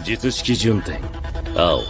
術式順天青 Hello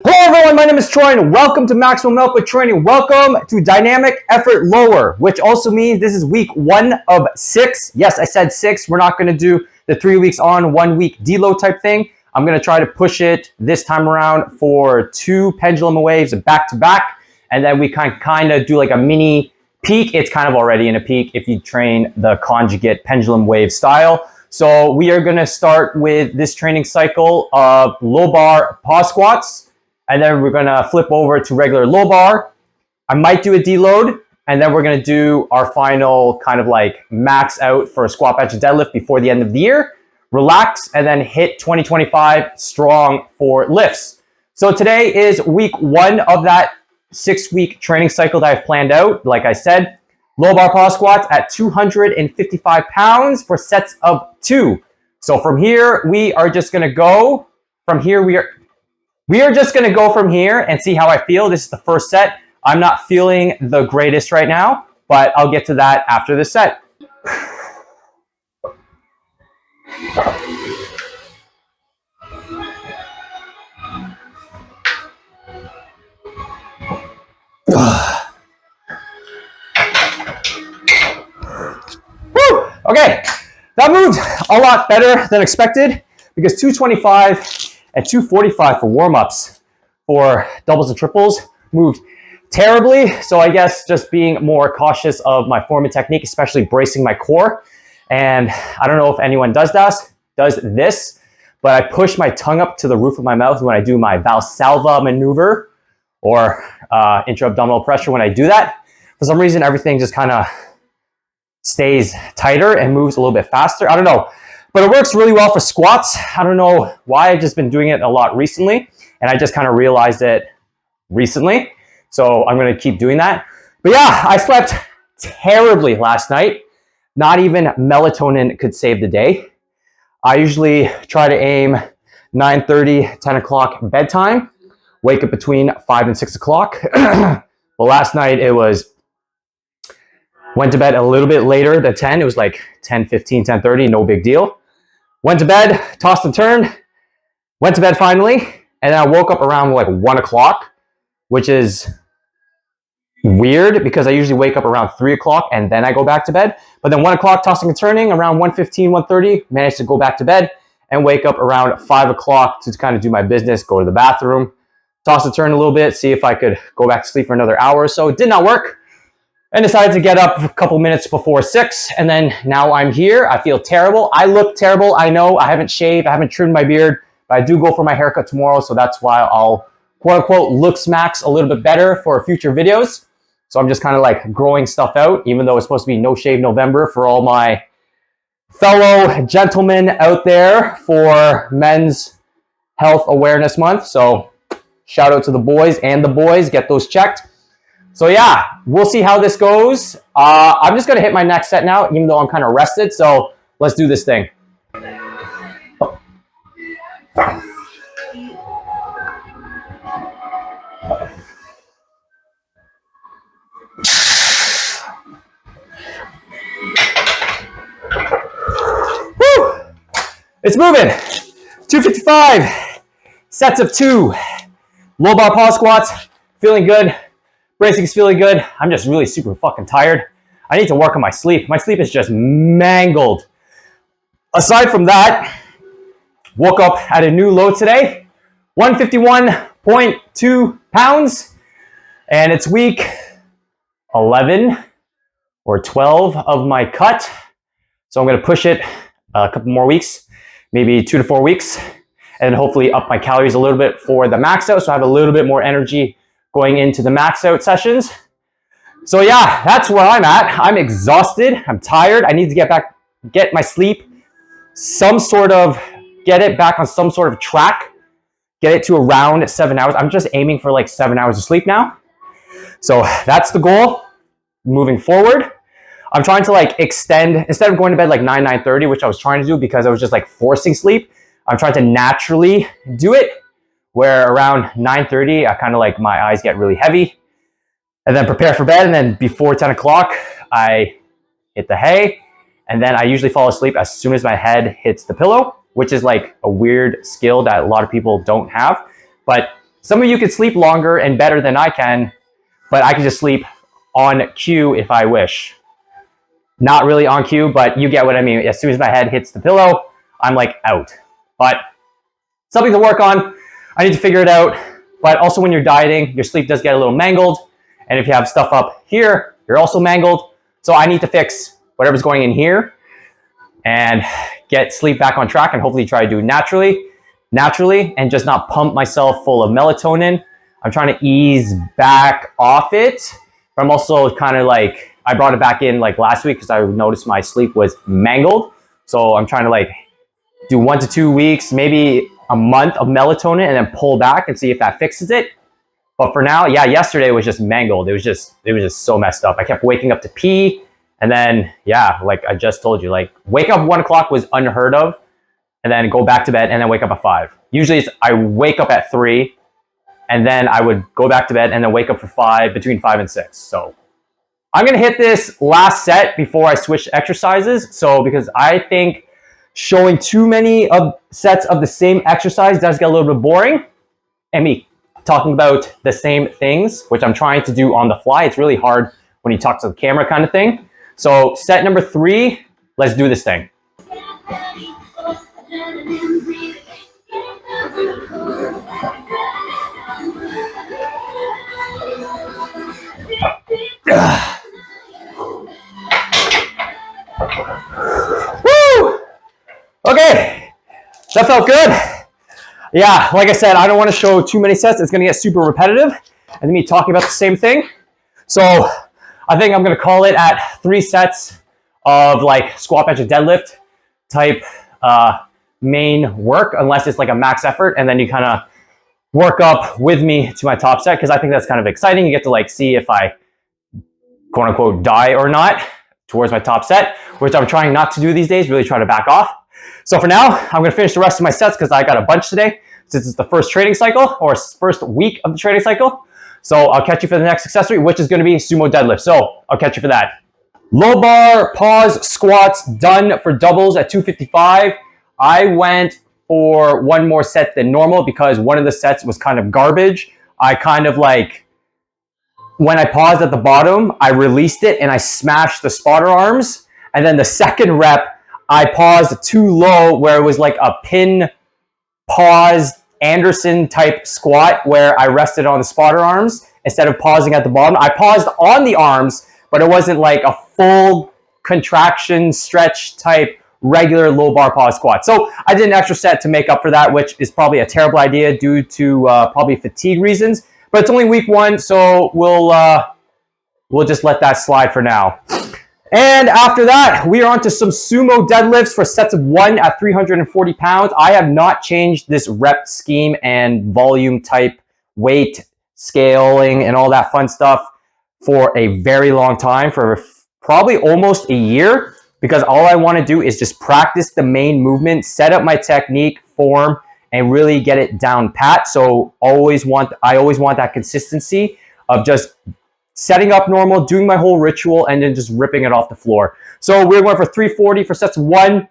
everyone, my name is Troy and welcome to Maximum Output Training. Welcome to Dynamic Effort Lower, which also means this is week 1 of 6. Yes, I said 6. We're not going to do the 3 weeks on, 1 week deload type thing. I'm going to try to push it this time around for 2 pendulum waves back to back. And then we can kind of do like a mini peak. It's kind of already in a peak if you train the conjugate pendulum wave style. So we are going to start with this training cycle of low bar pause squats. And then we're going to flip over to regular low bar. I might do a deload. And then we're going to do our final kind of like max out for a squat, bench, and deadlift before the end of the year. Relax and then hit 2025 strong for lifts. So today is week 1 of that 6-week training cycle that I've planned out. Like I said, low bar pause squats at 255 pounds for sets of 2. So from here, we are just going to go from here. We are just going to go from here and see how I feel. This is the first set. I'm not feeling the greatest right now, but I'll get to that after the set. Woo! Okay, that moved a lot better than expected because 225 and 245 for warm-ups for doubles and triples moved terribly. So I guess just being more cautious of my form and technique, especially bracing my core. And I don't know if anyone does this, but I push my tongue up to the roof of my mouth when I do my Valsalva maneuver or intra-abdominal pressure. When I do that, for some reason, everything just kind of stays tighter and moves a little bit faster. I don't know, but it works really well for squats. I don't know why. I've just been doing it a lot recently, and I just kind of realized it recently. So I'm going to keep doing that. But yeah, I slept terribly last night. Not even melatonin could save the day. I usually try to aim 9:30, 10 o'clock bedtime, wake up between 5 and 6 o'clock. But last night it was, went to bed a little bit later than 10. It was like 10:15, 10:30, no big deal. Went to bed, tossed and turned, went to bed finally, and then I woke up around like 1 o'clock, which is weird because I usually wake up around 3 o'clock and then I go back to bed. But then 1 o'clock, tossing and turning, around 1:15, 1:30, managed to go back to bed and wake up around 5 o'clock to kind of do my business, go to the bathroom, toss and turn a little bit, see if I could go back to sleep for another hour or so. It did not work. And decided to get up a couple minutes before 6. And then now I'm here. I feel terrible. I look terrible. I know I haven't shaved. I haven't trimmed my beard. But I do go for my haircut tomorrow. So that's why I'll quote unquote looks max a little bit better for future videos. So I'm just kind of like growing stuff out, even though it's supposed to be no shave November for all my fellow gentlemen out there for Men's Health Awareness Month. So shout out to the boys and the boys. Get those checked. So yeah, we'll see how this goes. I'm just going to hit my next set now, even though I'm kind of rested. So let's do this thing. Woo! It's moving. 255, sets of 2. Low bar pause squats, feeling good. Bracing's feeling good. I'm just really super fucking tired. I need to work on my sleep. My sleep is just mangled. Aside from that, woke up at a new low today, 151.2 pounds, and it's week 11 or 12 of my cut. So I'm going to push it a couple more weeks, maybe 2 to 4 weeks, and hopefully up my calories a little bit for the max out so I have a little bit more energy going into the max out sessions. So yeah, that's where I'm at. I'm exhausted. I'm tired. I need to get my sleep, get it back on some sort of track, get it to around 7 hours. I'm just aiming for like 7 hours of sleep now. So that's the goal moving forward. I'm trying to like extend, instead of going to bed like 9, 9:30, which I was trying to do because I was just like forcing sleep, I'm trying to naturally do it where around 9:30, I kind of like my eyes get really heavy and then prepare for bed. And then before 10 o'clock, I hit the hay And then I usually fall asleep as soon as my head hits the pillow, which is like a weird skill that a lot of people don't have. But some of you could sleep longer and better than I can, but I can just sleep on cue if I wish. Not really on cue, but you get what I mean. As soon as my head hits the pillow, I'm like out. But something to work on. I need to figure it out. But also when you're dieting, your sleep does get a little mangled. And if you have stuff up here, you're also mangled. So I need to fix whatever's going in here and get sleep back on track and hopefully try to do it naturally and just not pump myself full of melatonin. I'm trying to ease back off it. But I'm also kind of like, I brought it back in like last week because I noticed my sleep was mangled. So I'm trying to like do 1 to 2 weeks, maybe a month of melatonin and then pull back and see if that fixes it. But for now, yeah, yesterday was just mangled. It was just so messed up. I kept waking up to pee. And then, yeah, like I just told you, like wake up 1 o'clock was unheard of. And then go back to bed and then wake up at 5. Usually it's I wake up at 3 and then I would go back to bed and then wake up for 5, between 5 and 6. So I'm going to hit this last set before I switch exercises. So because I think showing too many sets of the same exercise does get a little bit boring. And me talking about the same things, which I'm trying to do on the fly. It's really hard when you talk to the camera kind of thing. So set number 3, let's do this thing. Woo! Okay, that felt good. Yeah, like I said, I don't want to show too many sets. It's going to get super repetitive and me talking about the same thing. So I think I'm going to call it at 3 sets of like squat, bench, and deadlift type main work, unless it's like a max effort. And then you kind of work up with me to my top set because I think that's kind of exciting. You get to like see if I quote unquote die or not towards my top set, which I'm trying not to do these days, really try to back off. So for now, I'm going to finish the rest of my sets because I got a bunch today since it's the first training cycle or first week of the training cycle. So I'll catch you for the next accessory, which is going to be sumo deadlift. So I'll catch you for that. Low bar, pause, squats done for doubles at 255. I went for 1 more set than normal because one of the sets was kind of garbage. I kind of like, when I paused at the bottom, I released it and I smashed the spotter arms. And then the second rep, I paused too low where it was like a pin pause Anderson type squat where I rested on the spotter arms instead of pausing at the bottom. I paused on the arms, but it wasn't like a full contraction stretch type regular low bar pause squat. So I did an extra set to make up for that, which is probably a terrible idea due to probably fatigue reasons. But it's only week 1, so we'll just let that slide for now. And after that, we are on to some sumo deadlifts for sets of 1 at 340 pounds. I have not changed this rep scheme and volume type weight scaling and all that fun stuff for a very long time, for probably almost a year, because all I want to do is just practice the main movement, set up my technique, form, and really get it down pat. So I always want that consistency of just setting up normal, doing my whole ritual, and then just ripping it off the floor. So we're going for 340 for sets of 1,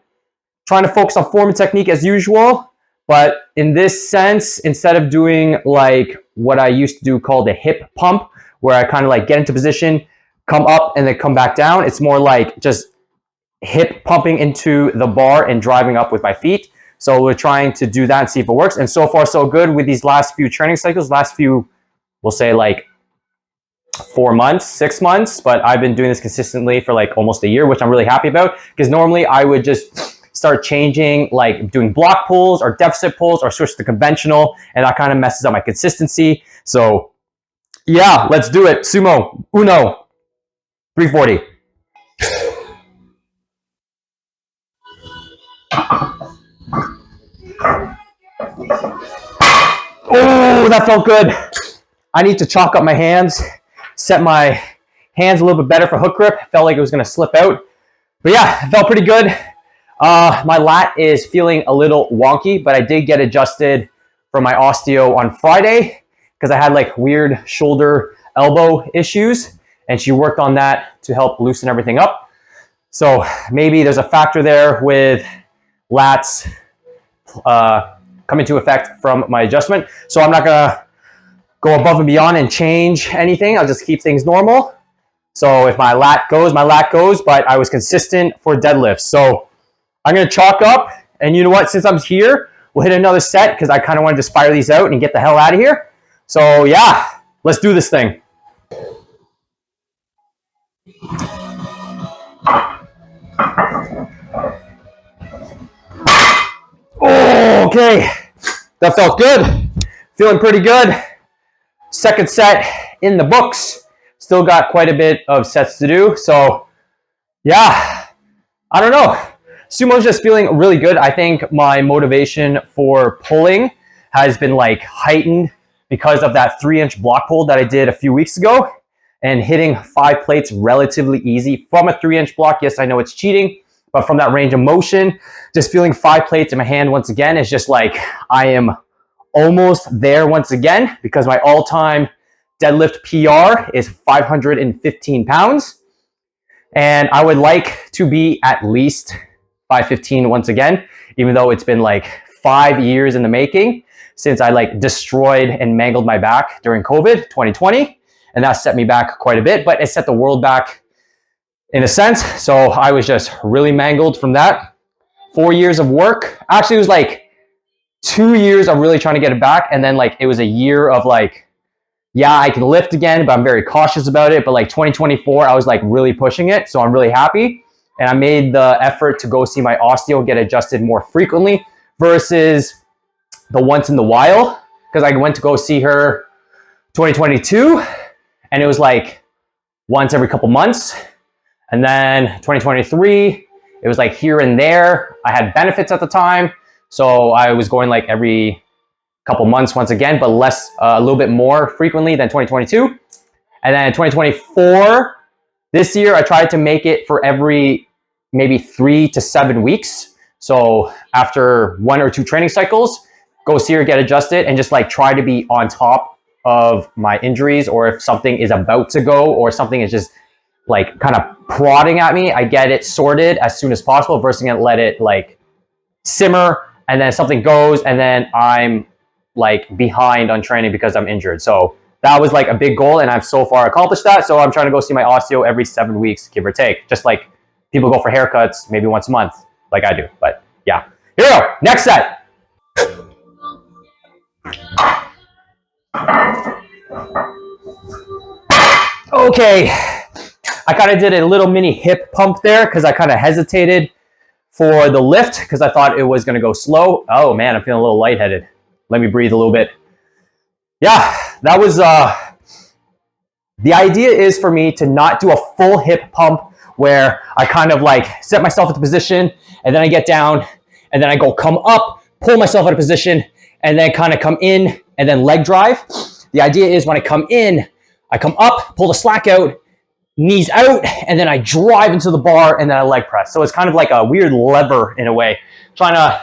trying to focus on form and technique as usual. But in this sense, instead of doing like what I used to do called a hip pump, where I kind of like get into position, come up, and then come back down, it's more like just hip pumping into the bar and driving up with my feet. So we're trying to do that and see if it works. And so far, so good with these last few training cycles, last few, we'll say like 4 months, 6 months, but I've been doing this consistently for like almost a year, which I'm really happy about, because normally I would just start changing, like doing block pulls or deficit pulls or switch to conventional, and that kind of messes up my consistency. So yeah, let's do it. Sumo, uno, 340. Oh, that felt good. I need to chalk up my hands, set my hands a little bit better for hook grip. Felt like it was going to slip out. But yeah, it felt pretty good. My lat is feeling a little wonky, but I did get adjusted for my osteo on Friday because I had like weird shoulder elbow issues, and she worked on that to help loosen everything up. So maybe there's a factor there with lats come into effect from my adjustment. So I'm not gonna go above and beyond and change anything. I'll just keep things normal. So if my lat goes, but I was consistent for deadlifts. So I'm gonna chalk up, and you know what, since I'm here, we'll hit another set because I kind of want to just fire these out and get the hell out of here. So yeah, let's do this thing. Oh, okay, that felt good. Feeling pretty good. Second set in the books. Still got quite a bit of sets to do. So yeah, I don't know. Sumo's just feeling really good. I think my motivation for pulling has been like heightened because of that 3-inch block pull that I did a few weeks ago, and hitting 5 plates relatively easy from a 3-inch block. Yes, I know it's cheating, but from that range of motion, just feeling 5 plates in my hand once again is just like I am almost there once again, because my all-time deadlift PR is 515 pounds. And I would like to be at least 515 once again, even though it's been like 5 years in the making since I like destroyed and mangled my back during COVID 2020. And that set me back quite a bit, but it set the world back in a sense. So I was just really mangled from that. 4 years of work. Actually, it was like 2 years of really trying to get it back. And then like it was a year of like, yeah, I can lift again, but I'm very cautious about it. But like 2024, I was like really pushing it. So I'm really happy. And I made the effort to go see my osteo, get adjusted more frequently versus the once in the while. Because I went to go see her 2022 and it was like once every couple months. And then 2023, it was like here and there. I had benefits at the time. So I was going like every couple months once again, but less, a little bit more frequently than 2022. And then 2024, this year, I tried to make it for every maybe 3 to 7 weeks. So after 1 or 2 training cycles, go see her, get adjusted, and just like try to be on top of my injuries, or if something is about to go or something is just like kind of prodding at me, I get it sorted as soon as possible versus gonna let it like simmer and then something goes and then I'm like behind on training because I'm injured. So that was like a big goal and I've so far accomplished that. So I'm trying to go see my osteo every 7 weeks, give or take, just like people go for haircuts maybe once a month like I do. But yeah, here we go, next set. Okay, I kind of did a little mini hip pump there because I kind of hesitated for the lift because I thought it was going to go slow. Oh man, I'm feeling a little lightheaded. Let me breathe a little bit. Yeah, that was, the idea is for me to not do a full hip pump where I kind of like set myself into position and then I get down and then I go come up, pull myself out of position and then kind of come in and then leg drive. The idea is when I come in, I come up, pull the slack out, knees out, and then I drive into the bar and then I leg press. So it's kind of like a weird lever in a way. Trying to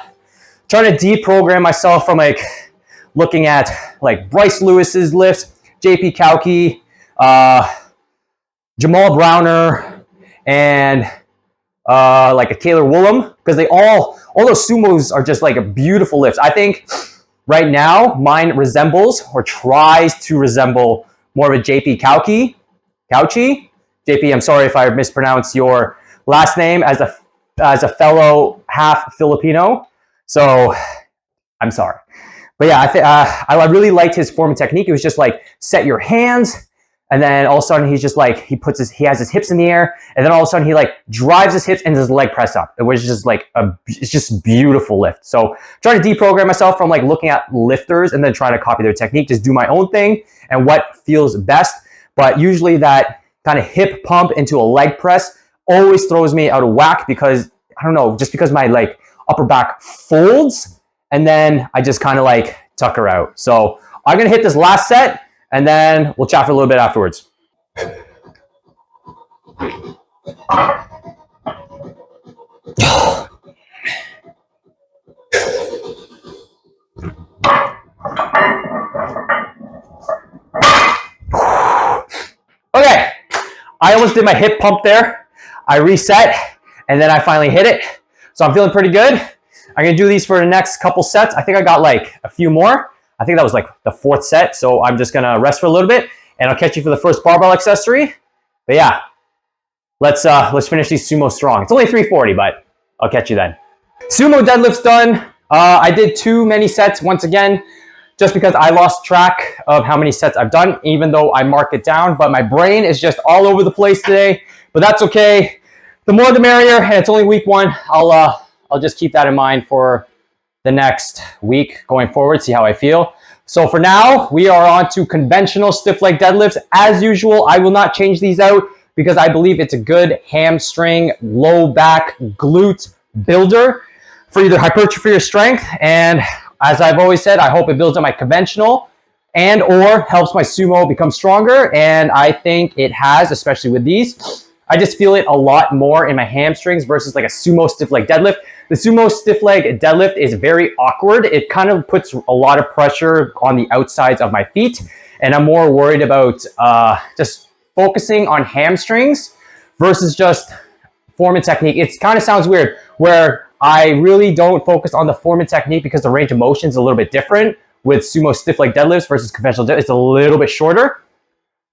deprogram myself from like looking at like Bryce Lewis's lifts, JP Kauke, Jamal Browner, and like a Kaylor Woolham, because they all those sumos are just like a beautiful lifts. I think right now mine resembles or tries to resemble more of a JP Kauke. JP, I'm sorry if I mispronounced your last name as a fellow half Filipino. So I'm sorry. But yeah, I really liked his form and technique. It was just like set your hands, and then all of a sudden he's just like he has his hips in the air, and then all of a sudden he like drives his hips and his leg press up. It was just like it's just beautiful lift. So trying to deprogram myself from like looking at lifters and then trying to copy their technique, just do my own thing and what feels best. But usually that kind of hip pump into a leg press always throws me out of whack because I don't know, just because my like upper back folds and then I just kind of like tucker out. So I'm gonna hit this last set and then we'll chat for a little bit afterwards. Okay, I almost did my hip pump there. I reset and then I finally hit it. So I'm feeling pretty good. I'm gonna do these for the next couple sets. I think I got like a few more. I think that was like the 4th set. So I'm just gonna rest for a little bit and I'll catch you for the first barbell accessory. But yeah, let's finish these sumo strong. It's only 340, but I'll catch you then. Sumo deadlifts done. I did too many sets once again, just because I lost track of how many sets I've done, even though I marked it down, but my brain is just all over the place today, but that's okay. The more the merrier, and it's only week 1. I'll just keep that in mind for the next week going forward, see how I feel. So for now, we are on to conventional stiff leg deadlifts. As usual, I will not change these out because I believe it's a good hamstring, low back, glute builder for either hypertrophy or strength. And as I've always said, I hope it builds on my conventional and or helps my sumo become stronger. And I think it has, especially with these. I just feel it a lot more in my hamstrings versus like a sumo stiff leg deadlift. The sumo stiff leg deadlift is very awkward. It kind of puts a lot of pressure on the outsides of my feet. And I'm more worried about just focusing on hamstrings versus just form and technique. It kind of sounds weird where I really don't focus on the form and technique because the range of motion is a little bit different with sumo stiff leg deadlifts versus conventional deadlifts. It's a little bit shorter.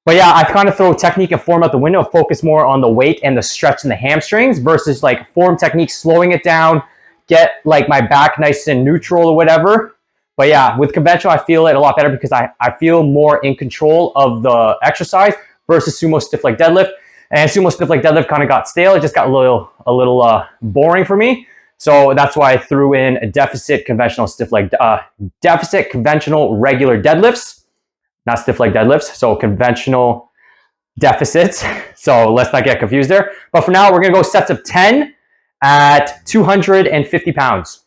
But yeah, I kind of throw technique and form out the window, focus more on the weight and the stretch in the hamstrings versus like form technique, slowing it down, get like my back nice and neutral or whatever. But yeah, with conventional, I feel it a lot better because I feel more in control of the exercise versus sumo stiff leg deadlift. And sumo stiff leg deadlift kind of got stale. It just got a little boring for me. So that's why I threw in a deficit conventional deficit conventional regular deadlifts. Not stiff leg deadlifts, so conventional deficits. So let's not get confused there. But for now, we're gonna go sets of 10 at 250 pounds.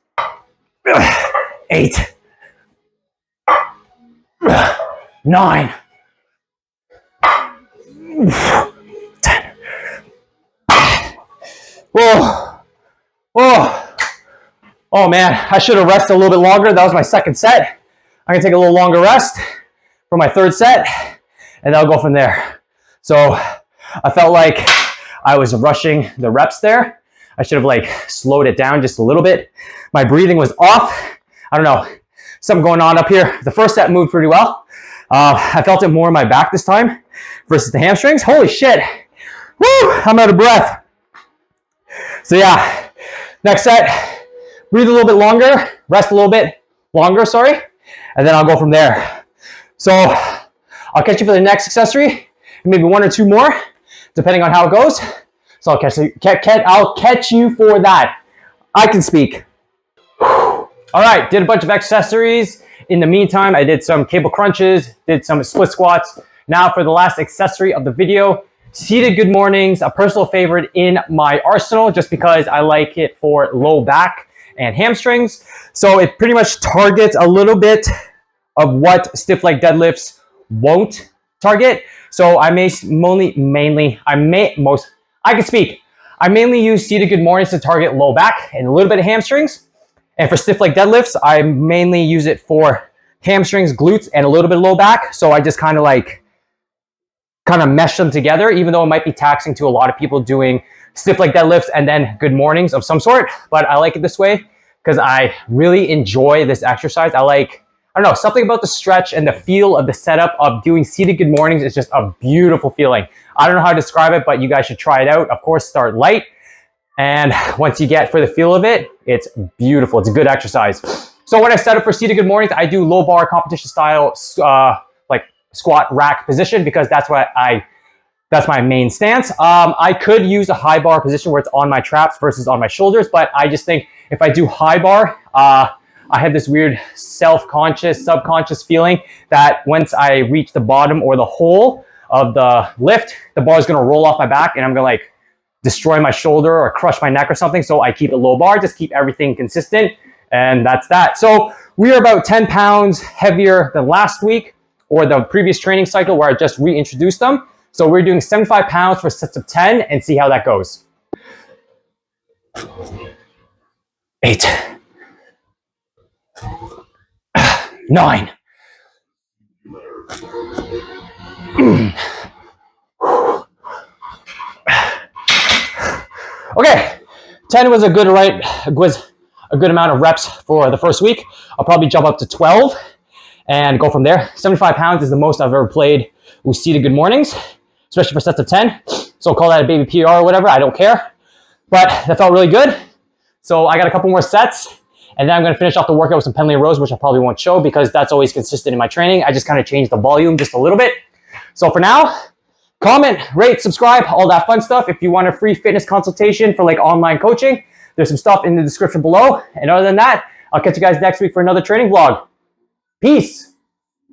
8, 9, 10. Whoa, whoa. Oh man, I should have rested a little bit longer. That was my 2nd set. I'm gonna take a little longer rest for my 3rd set, and I'll go from there. So I felt like I was rushing the reps there. I should have like slowed it down just a little bit. My breathing was off. I don't know, something going on up here. The 1st set moved pretty well. I felt it more in my back this time versus the hamstrings. Holy shit. Woo, I'm out of breath. So yeah, next set, breathe a little bit longer, rest a little bit longer, sorry, and then I'll go from there. So I'll catch you for the next accessory, maybe 1 or 2 more, depending on how it goes. So I'll catch you for that. I can speak. All right, did a bunch of accessories. In the meantime, I did some cable crunches, did some split squats. Now for the last accessory of the video, seated good mornings, a personal favorite in my arsenal, just because I like it for low back and hamstrings. So it pretty much targets a little bit of what stiff leg deadlifts won't target. So I mainly use seated good mornings to target low back and a little bit of hamstrings. And for stiff leg deadlifts, I mainly use it for hamstrings, glutes, and a little bit of low back. So I just kind of mesh them together, even though it might be taxing to a lot of people doing stiff leg deadlifts and then good mornings of some sort. But I like it this way because I really enjoy this exercise. I don't know, something about the stretch and the feel of the setup of doing seated good mornings is just a beautiful feeling. I don't know how to describe it, but you guys should try it out. Of course, start light. And once you get for the feel of it, it's beautiful. It's a good exercise. So when I set up for seated good mornings, I do low bar competition style, like squat rack position because that's my main stance. I could use a high bar position where it's on my traps versus on my shoulders, but I just think if I do high bar, I have this weird self-conscious, subconscious feeling that once I reach the bottom or the hole of the lift, the bar is going to roll off my back and I'm going to like destroy my shoulder or crush my neck or something. So I keep it low bar, just keep everything consistent. And that's that. So we are about 10 pounds heavier than last week or the previous training cycle where I just reintroduced them. So we're doing 75 pounds for sets of 10 and see how that goes. 8, 9. Okay, 10 was a good amount of reps for the first week. I'll probably jump up to 12 and go from there. 75 pounds is the most I've ever played with seated good mornings, especially for sets of 10. So I'll call that a baby PR or whatever, I don't care. But that felt really good. So I got a couple more sets, and then I'm gonna finish off the workout with some pendlay rows, which I probably won't show because that's always consistent in my training. I just kind of changed the volume just a little bit. So for now, comment, rate, subscribe, all that fun stuff. If you want a free fitness consultation for like online coaching, there's some stuff in the description below. And other than that, I'll catch you guys next week for another training vlog. Peace.